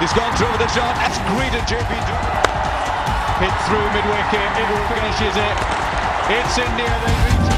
He's gone through with the shot. That's greeted JP. Hit through mid-wicket. It finishes it. It's India. They reach.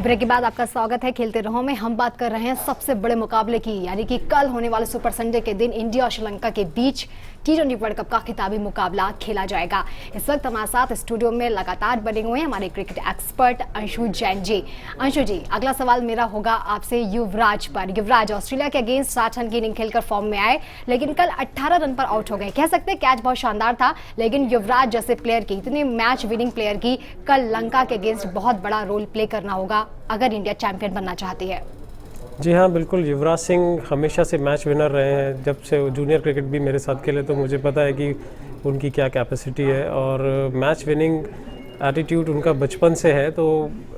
Break के बाद आपका स्वागत है खेलते रहो में। हम बात कर रहे हैं सबसे बड़े मुकाबले की, यानी कि कल होने वाले सुपर संडे के दिन इंडिया और श्रीलंका के बीच T20 वर्ल्ड कप का खिताबी मुकाबला खेला जाएगा। इस वक्त हमारे साथ स्टूडियो में लगातार बने हुए हैं हमारे क्रिकेट एक्सपर्ट अंशु जैन जी। अंशु जी, अगला सवाल मेरा होगा आपसे युवराज पर। युवराज ऑस्ट्रेलिया के अगेंस्ट 60 रन की इनिंग खेलकर फॉर्म में आए, लेकिन कल 18 रन पर आउट हो गए। कह सकते हैं कैच बहुत शानदार था, लेकिन युवराज जैसे प्लेयर की, इतने मैच विनिंग प्लेयर की कल लंका के अगेंस्ट बहुत बड़ा रोल प्ले करना होगा अगर इंडिया चैंपियन बनना चाहती है। जी हाँ, बिल्कुल। युवराज सिंह हमेशा से मैच विनर रहे हैं। जब से जूनियर क्रिकेट भी मेरे साथ खेले तो मुझे पता है कि उनकी क्या कैपेसिटी है और मैच विनिंग एटीट्यूड उनका बचपन से है। तो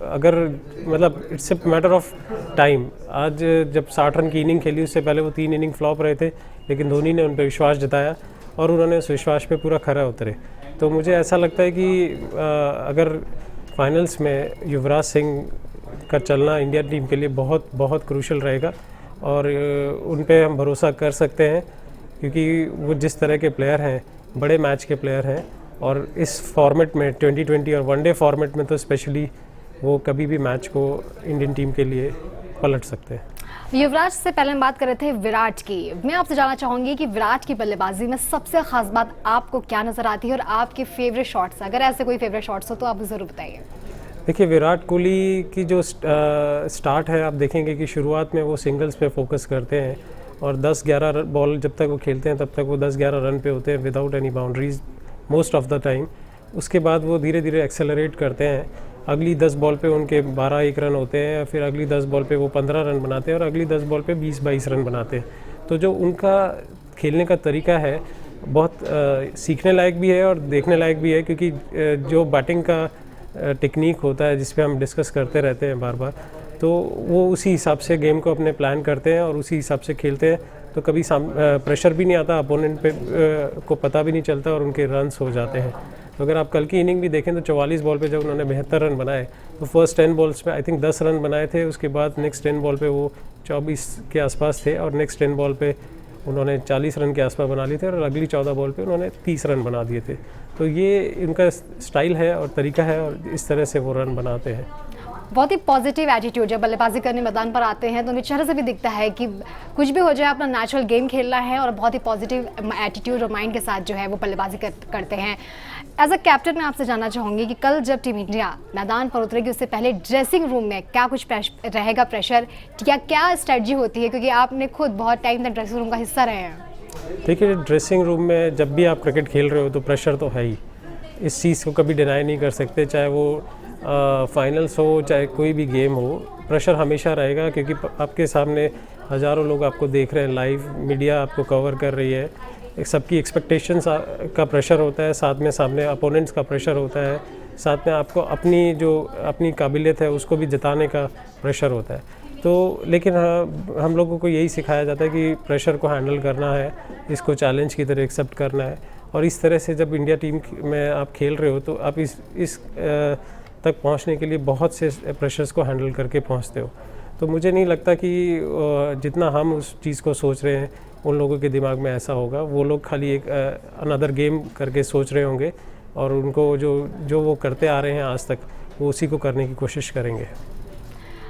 अगर मतलब it's a matter of time. आज जब 60 रन की इनिंग खेली, उससे पहले वो 3 इनिंग फ्लॉप रहे थे, लेकिन धोनी ने उन पर विश्वास जताया और उन्होंने उस विश्वास पे पूरा खरा उतरे। तो मुझे ऐसा लगता है कि अगर फाइनल्स में युवराज सिंह का चलना इंडिया टीम के लिए बहुत बहुत क्रूशल रहेगा और उन पे हम भरोसा कर सकते हैं, क्योंकि वो जिस तरह के प्लेयर हैं, बड़े मैच के प्लेयर हैं और इस फॉर्मेट में T20 और वनडे फॉर्मेट में तो स्पेशली वो कभी भी मैच को इंडियन टीम के लिए पलट सकते हैं। युवराज से पहले हम बात कर रहे थे विराट की। मैं आपसे जानना चाहूँगी कि विराट की बल्लेबाजी में सबसे खास बात आपको क्या नज़र आती है और आपके फेवरेट शॉट्स, अगर ऐसे कोई फेवरेट शॉट्स हो तो आप ज़रूर बताइए। देखिए, विराट कोहली की जो स्टार्ट है, आप देखेंगे कि शुरुआत में वो सिंगल्स पे फोकस करते हैं और 10-11 बॉल जब तक वो खेलते हैं तब तक वो 10-11 रन पे होते हैं without any boundaries most of the time. उसके बाद वो धीरे धीरे एक्सेलरेट करते हैं। अगली 10 बॉल पे उनके 12-1 रन होते हैं, फिर अगली 10 बॉल पे वो 15 रन बनाते हैं और अगली 10 बॉल पे 20-22 रन बनाते हैं। तो जो उनका खेलने का तरीका है बहुत सीखने लायक भी है और देखने लायक भी है, क्योंकि जो बैटिंग का टेक्निक होता है जिस पे हम डिस्कस करते रहते हैं बार बार, तो वो उसी हिसाब से गेम को अपने प्लान करते हैं और उसी हिसाब से खेलते हैं। तो कभी प्रेशर भी नहीं आता, अपोनेंट पे को पता भी नहीं चलता और उनके रन्स हो जाते हैं। तो अगर आप कल की इनिंग भी देखें तो 44 बॉल पे जब उन्होंने 72 रन बनाए तो फर्स्ट 10 बॉल्स पे आई थिंक 10 रन बनाए थे। उसके बाद नेक्स्ट 10 बॉल पे वो 24 के आसपास थे और नेक्स्ट 10 बॉल पे उन्होंने 40 रन के आसपास बना लिए थे और अगली 14 बॉल पे उन्होंने 30 रन बना दिए थे। तो ये उनका स्टाइल है और तरीका है और इस तरह से वो रन बनाते हैं। बहुत ही पॉजिटिव एटीट्यूड, जब बल्लेबाजी करने मैदान पर आते हैं तो उनके चेहरे से भी दिखता है कि कुछ भी हो जाए अपना नेचुरल गेम खेलना है और बहुत ही पॉजिटिव एटीट्यूड और माइंड के साथ जो है वो बल्लेबाजी करते हैं। एज अ कैप्टन मैं आपसे जानना चाहूँगी कि कल जब टीम इंडिया मैदान पर उतरेगी उससे पहले ड्रेसिंग रूम में क्या कुछ रहेगा प्रेशर, या क्या स्ट्रेटजी होती है, क्योंकि आपने खुद बहुत टाइम तक ड्रेसिंग रूम का हिस्सा रहे हैं। देखिए, ड्रेसिंग रूम में जब भी आप क्रिकेट खेल रहे हो तो प्रेशर तो है ही, इस चीज़ को कभी डिनाई नहीं कर सकते। चाहे वो फाइनल्स हो चाहे कोई भी गेम हो, प्रेशर हमेशा रहेगा, क्योंकि आपके सामने हज़ारों लोग आपको देख रहे हैं, लाइव मीडिया आपको कवर कर रही है। एक सबकी एक्सपेक्टेशंस का प्रेशर होता है, साथ में सामने अपोनेंट्स का प्रेशर होता है, साथ में आपको अपनी काबिलियत है उसको भी जताने का प्रेशर होता है। तो लेकिन हम लोगों को यही सिखाया जाता है कि प्रेशर को हैंडल करना है, इसको चैलेंज की तरह एक्सेप्ट करना है और इस तरह से जब इंडिया टीम में आप खेल रहे हो तो आप इस तक पहुंचने के लिए बहुत से प्रेशर्स को हैंडल करके पहुंचते हो। तो मुझे नहीं लगता कि जितना हम उस चीज़ को सोच रहे हैं उन लोगों के दिमाग में ऐसा होगा। वो लोग खाली एक अनदर गेम करके सोच रहे होंगे और उनको जो वो करते आ रहे हैं आज तक, वो उसी को करने की कोशिश करेंगे।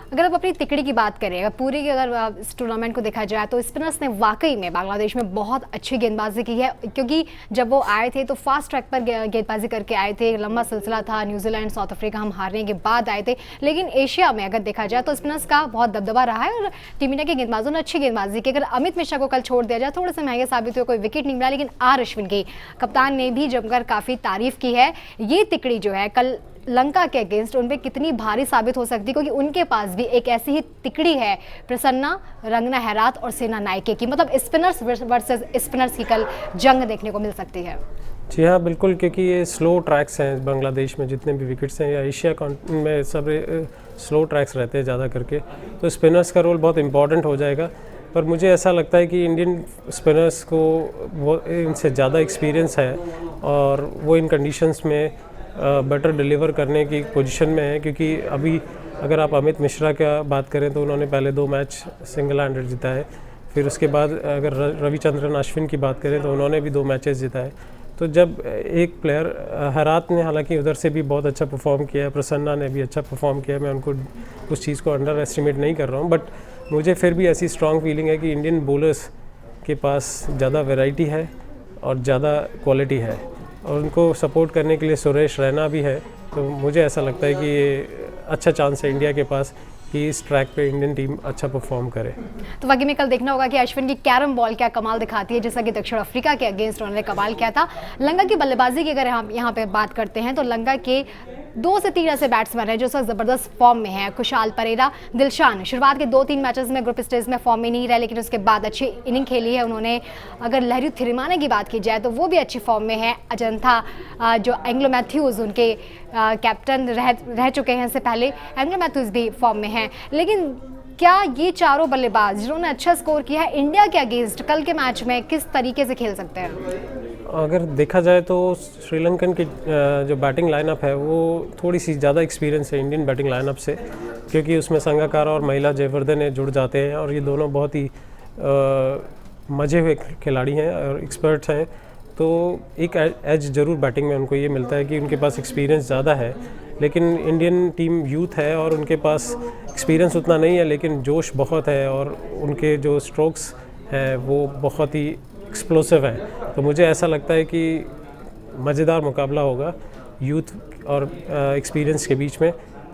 अगर आप अपनी तिकड़ी की बात करें, अगर इस टूर्नामेंट को देखा जाए तो स्पिनर्स ने वाकई में बांग्लादेश में बहुत अच्छी गेंदबाजी की है, क्योंकि जब वो आए थे तो फास्ट ट्रैक पर गेंदबाजी करके आए थे। लंबा सिलसिला था, न्यूजीलैंड साउथ अफ्रीका हम हारने के बाद आए थे, लेकिन एशिया में अगर देखा जाए तो स्पिनर्स का बहुत दबदबा रहा है और टीम इंडिया के गेंदबाजों ने अच्छी गेंदबाजी की। अगर अमित मिश्रा को कल छोड़ दिया जाए, थोड़े से महंगे साबित हुए, कोई विकेट नहीं मिला, लेकिन आर अश्विन की कप्तान ने भी जमकर काफ़ी तारीफ की है। ये तिकड़ी जो है कल लंका के अगेंस्ट उन पे कितनी भारी साबित हो सकती है, क्योंकि उनके पास भी एक ऐसी ही तिकड़ी है, प्रसन्ना, रंगना हैरात और सेना नायके की। मतलब स्पिनर्स वर्सेस स्पिनर्स की कल जंग देखने को मिल सकती है। जी हाँ, बिल्कुल, क्योंकि ये स्लो ट्रैक्स हैं बांग्लादेश में, जितने भी विकेट्स हैं या एशिया में सब स्लो ट्रैक्स रहते हैं ज़्यादा करके, तो स्पिनर्स का रोल बहुत इंपॉर्टेंट हो जाएगा। पर मुझे ऐसा लगता है कि इंडियन स्पिनर्स को वो इनसे ज़्यादा एक्सपीरियंस है और वो इन कंडीशंस में बेटर डिलीवर करने की पोजीशन में है, क्योंकि अभी अगर आप अमित मिश्रा का बात करें तो उन्होंने पहले 2 मैच सिंगल हैंडेड जीता है। फिर उसके बाद अगर रविचंद्रन अश्विन की बात करें तो उन्होंने भी 2 मैचेस जीता है। तो जब एक प्लेयर, हरात ने हालांकि उधर से भी बहुत अच्छा परफॉर्म किया है, प्रसन्ना ने भी अच्छा परफॉर्म किया, मैं उनको उस चीज़ को अंडर एस्टिमेट नहीं कर रहा हूँ, बट मुझे फिर भी ऐसी स्ट्रॉन्ग फीलिंग है कि इंडियन बॉलर्स के पास ज़्यादा वैरायटी है और ज़्यादा क्वालिटी है, और उनको सपोर्ट करने के लिए सुरेश रैना भी है। तो मुझे ऐसा लगता है कि ये अच्छा चांस है इंडिया के पास कि इस ट्रैक पे इंडियन टीम अच्छा परफॉर्म करे। तो वाकई में कल देखना होगा कि अश्विन की कैरम बॉल क्या कमाल दिखाती है, जैसा कि दक्षिण अफ्रीका के अगेंस्ट उन्होंने कमाल किया था। लंका की बल्लेबाजी की अगर हम यहाँ पे बात करते हैं तो लंका के 2 से 3 ऐसे बैट्समैन हैं जो इस वक्त ज़बरदस्त फॉर्म में हैं। कुशाल परेरा, दिलशान शुरुआत के 2-3 मैचेस में ग्रुप स्टेज में फॉर्म में नहीं रहे, लेकिन उसके बाद अच्छी इनिंग खेली है उन्होंने। अगर लहरी थिरिमाने की बात की जाए तो वो भी अच्छी फॉर्म में है। अजंता जो एंग्लो मैथ्यूज़ उनके कैप्टन रह चुके हैं इससे पहले, एंग्लो मैथ्यूज़ भी फॉर्म में हैं। लेकिन क्या ये चारों बल्लेबाज जिन्होंने अच्छा स्कोर किया है इंडिया के अगेंस्ट कल के मैच में किस तरीके से खेल सकते हैं? अगर देखा जाए तो श्रीलंकन की जो बैटिंग लाइनअप है वो थोड़ी सी ज़्यादा एक्सपीरियंस है इंडियन बैटिंग लाइनअप से, क्योंकि उसमें संगाकारा और महिला जयवर्धने जुड़ जाते हैं, और ये दोनों बहुत ही मजे हुए खिलाड़ी हैं और एक्सपर्ट्स हैं। तो एक एज ज़रूर बैटिंग में उनको ये मिलता है कि उनके पास एक्सपीरियंस ज़्यादा है, लेकिन इंडियन टीम यूथ है और उनके पास एक्सपीरियंस उतना नहीं है, लेकिन जोश बहुत है और उनके जो स्ट्रोक्स हैं वो बहुत ही एक्सप्लोसिव हैं। तो मुझे ऐसा लगता है कि मज़ेदार मुकाबला होगा यूथ और एक्सपीरियंस के बीच में,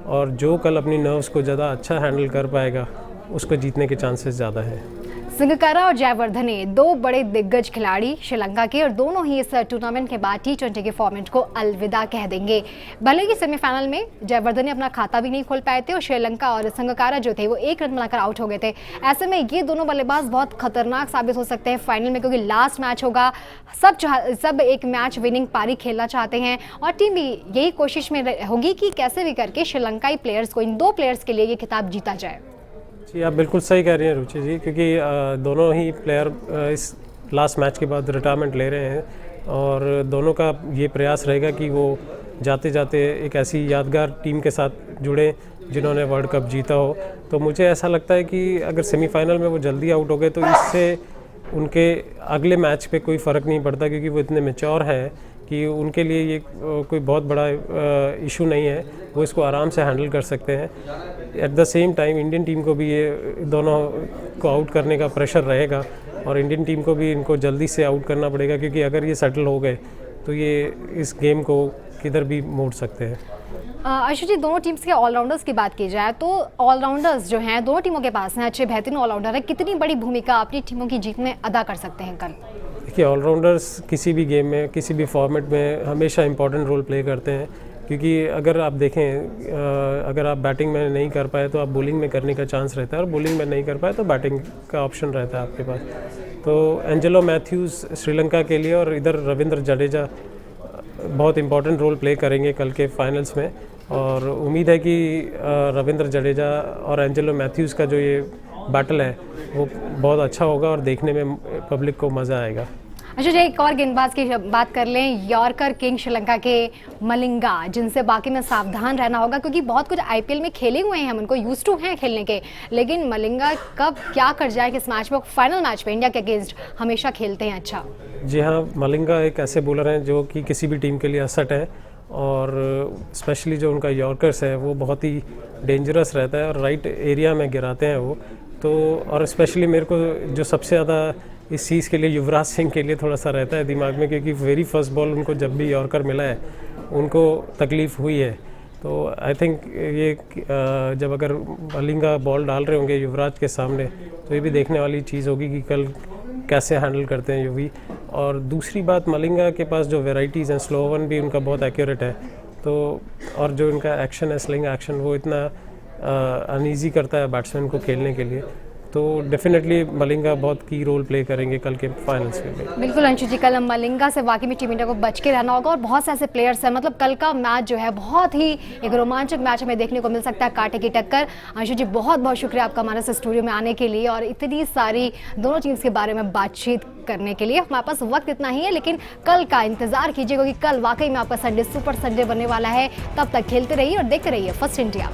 और जो कल अपनी नर्व्स को ज़्यादा अच्छा हैंडल कर पाएगा उसको जीतने के चांसेस ज़्यादा हैं। संगकारा और जयवर्धने 2 बड़े दिग्गज खिलाड़ी श्रीलंका के, और दोनों ही इस टूर्नामेंट के बाद T20 के फॉर्मेट को अलविदा कह देंगे। भले ही सेमीफाइनल में जयवर्धने अपना खाता भी नहीं खोल पाए थे और श्रीलंका और संगकारा जो थे वो 1 रन बनाकर आउट हो गए थे। ऐसे में ये दोनों बल्लेबाज बहुत खतरनाक साबित हो सकते हैं फाइनल में, क्योंकि लास्ट मैच होगा, सब एक मैच विनिंग पारी खेलना चाहते हैं, और टीम भी यही कोशिश में होगी कि कैसे भी करके श्रीलंकाई प्लेयर्स को, इन 2 प्लेयर्स के लिए ये खिताब जीता जाए। जी, आप बिल्कुल सही कह रही हैं रुचि जी, क्योंकि दोनों ही प्लेयर इस लास्ट मैच के बाद रिटायरमेंट ले रहे हैं, और दोनों का ये प्रयास रहेगा कि वो जाते जाते एक ऐसी यादगार टीम के साथ जुड़े जिन्होंने वर्ल्ड कप जीता हो। तो मुझे ऐसा लगता है कि अगर सेमीफाइनल में वो जल्दी आउट हो गए तो इससे उनके अगले मैच पे कोई फ़र्क नहीं पड़ता, क्योंकि वो इतने मैच्योर हैं कि उनके लिए ये कोई बहुत बड़ा इशू नहीं है, वो इसको आराम से हैंडल कर सकते हैं। At the same time Indian team को भी ये दोनों को आउट करने का प्रेशर रहेगा, और इंडियन टीम को भी इनको जल्दी से आउट करना पड़ेगा, क्योंकि अगर ये सेटल हो गए तो ये इस गेम को किधर भी मोड़ सकते हैं। आशु जी, दोनों टीम्स के ऑलराउंडर्स की बात की जाए तो ऑलराउंडर्स जो हैं दोनों टीमों के पास हैं, अच्छे बेहतरीन ऑलराउंडर है, कितनी बड़ी भूमिका अपनी टीमों की जीत में अदा कर सकते हैं कल? देखिए, ऑलराउंडर्स किसी भी गेम में, किसी भी फॉर्मेट में हमेशा इंपॉर्टेंट रोल प्ले करते हैं, क्योंकि अगर आप देखें, अगर आप बैटिंग में नहीं कर पाए तो आप बॉलिंग में करने का चांस रहता है, और बॉलिंग में नहीं कर पाए तो बैटिंग का ऑप्शन रहता है आपके पास। तो एंजेलो मैथ्यूज़ श्रीलंका के लिए, और इधर रविंद्र जडेजा बहुत इंपॉर्टेंट रोल प्ले करेंगे कल के फाइनल्स में, और उम्मीद है कि रविंद्र जडेजा और एंजेलो मैथ्यूज़ का जो ये बैटल है वो बहुत अच्छा होगा और देखने में पब्लिक को मज़ा आएगा। अच्छा जी, एक और गेंदबाज की बात कर लें, यॉर्कर किंग श्रीलंका के मलिंगा, जिनसे बाकी में सावधान रहना होगा, क्योंकि बहुत कुछ आईपीएल में खेले हुए हैं, हम उनको यूज्ड टू हैं खेलने के, लेकिन मलिंगा कब क्या कर जाए किस मैच में, फाइनल मैच में इंडिया के अगेंस्ट हमेशा खेलते हैं अच्छा। जी हाँ, मलिंगा एक ऐसे बॉलर हैं जो कि किसी भी टीम के लिए असट है, और स्पेशली जो उनका यॉर्कर्स है वो बहुत ही डेंजरस रहता है, और राइट एरिया में गिराते हैं वो तो। और स्पेशली मेरे को जो सबसे ज़्यादा इस चीज़ के लिए युवराज सिंह के लिए थोड़ा सा रहता है दिमाग में, क्योंकि वेरी फर्स्ट बॉल उनको जब भी यॉर्कर मिला है उनको तकलीफ़ हुई है। तो आई थिंक ये जब अगर मलिंगा बॉल डाल रहे होंगे युवराज के सामने तो ये भी देखने वाली चीज़ होगी कि कल कैसे हैंडल करते हैं युवी। और दूसरी बात, मलिंगा के पास जो वेराइटीज़ हैं, स्लो वन भी उनका बहुत एक्यूरेट है, तो और जो उनका एक्शन है, स्लिंग एक्शन, वो इतना अनईजी करता है बैट्समैन को खेलने के लिए। तो डेफिनेटली मलिंगा बहुत की रोल प्ले करेंगे कल के फाइनल्स में। बिल्कुल अंशु जी, कल मलिंगा से वाकई में टीम इंडिया को बच के रहना होगा, और बहुत से ऐसे प्लेयर्स हैं, मतलब कल का मैच जो है बहुत ही एक रोमांचक मैच हमें देखने को मिल सकता है, कांटे की टक्कर। अंशु जी, बहुत बहुत शुक्रिया आपका हमारे स्टूडियो में आने के लिए और इतनी सारी दोनों टीम्स के बारे में बातचीत करने के लिए। हमारे पास वक्त इतना ही है, लेकिन कल का इंतजार कीजिए क्योंकि कल वाकई में आपका संडे सुपर संडे बनने वाला है। तब तक खेलते रहिए और देखते रहिए फर्स्ट इंडिया।